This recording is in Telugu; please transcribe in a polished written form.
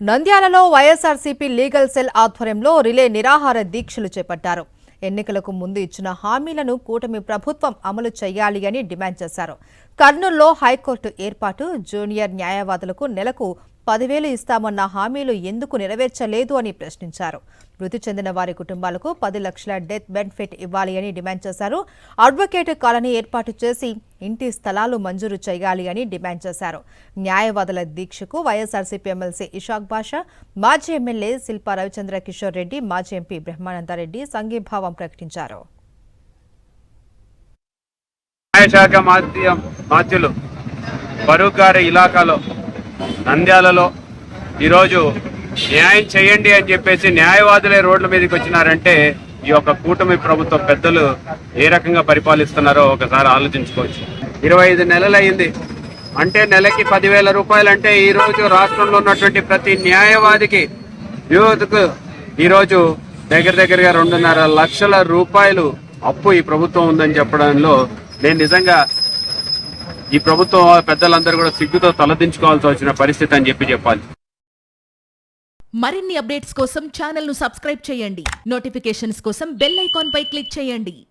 నంద్యాలలో వైఎస్ఆర్సీపీ లీగల్ సెల్ ఆధ్వర్యంలో రిలే నిరాహార దీక్షలు చేపట్టారు. ఎన్నికలకు ముందు ఇచ్చిన హామీలను కూటమి ప్రభుత్వం అమలు చేయాలి అని డిమాండ్ చేశారు. కర్నూలులో హైకోర్టు ఏర్పాటు, జూనియర్ న్యాయవాదులకు నెలకు 10,000 ఇస్తామన్న హామీలు ఎందుకు నెరవేర్చలేదు అని ప్రశ్నించారు. మృతి చెందిన వారి కుటుంబాలకు 10 లక్షల డెత్ బెనిఫిట్ ఇవ్వాలి అని డిమాండ్ చేశారు. అడ్వకేట్ కాలనీ ఏర్పాటు చేసి ఇంటి స్థలాలు మంజూరు చేయాలి అని డిమాండ్ చేశారు. న్యాయవాదుల దీక్షకు వైఎస్ఆర్సీపీ ఎమ్మెల్సీ ఇషాక్ బాషా, మాజీ ఎమ్మెల్యే శిల్పా రవిచంద్ర కిషోర్ రెడ్డి, మాజీ ఎంపీ బ్రహ్మానందరెడ్డి సంఘీభావం ప్రకటించారు. న్యాయశాఖ మాధ్యులు ఫరూక్ గారి ఇలాకాలో నంద్యాలలో ఈరోజు న్యాయం చేయండి అని చెప్పేసి న్యాయవాదులే రోడ్ల మీదకి వచ్చినారంటే ఈ యొక్క కూటమి ప్రభుత్వ పెద్దలు ఏ రకంగా పరిపాలిస్తున్నారో ఒకసారి ఆలోచించుకోవచ్చు. 25 నెలలు అయింది అంటే నెలకి 10,000 రూపాయలు అంటే ఈ రోజు రాష్ట్రంలో ఉన్నటువంటి ప్రతి న్యాయవాదికి యువతకు ఈరోజు దగ్గరగా 2.5 లక్షల రూపాయలు అప్పు ఈ ప్రభుత్వం ఉందని చెప్పడంలో నేను నిజంగా ఈ ప్రభుత్వం పెద్దలందరూ కూడా సిగ్గుతో తలదించుకోవాల్సి వచ్చిన పరిస్థితి అని చెప్పాలి. మరిన్ని అప్డేట్స్ కోసం ఛానల్ ను సబ్స్క్రైబ్ చేయండి. నోటిఫికేషన్స్ కోసం బెల్ ఐకాన్ పై క్లిక్ చేయండి.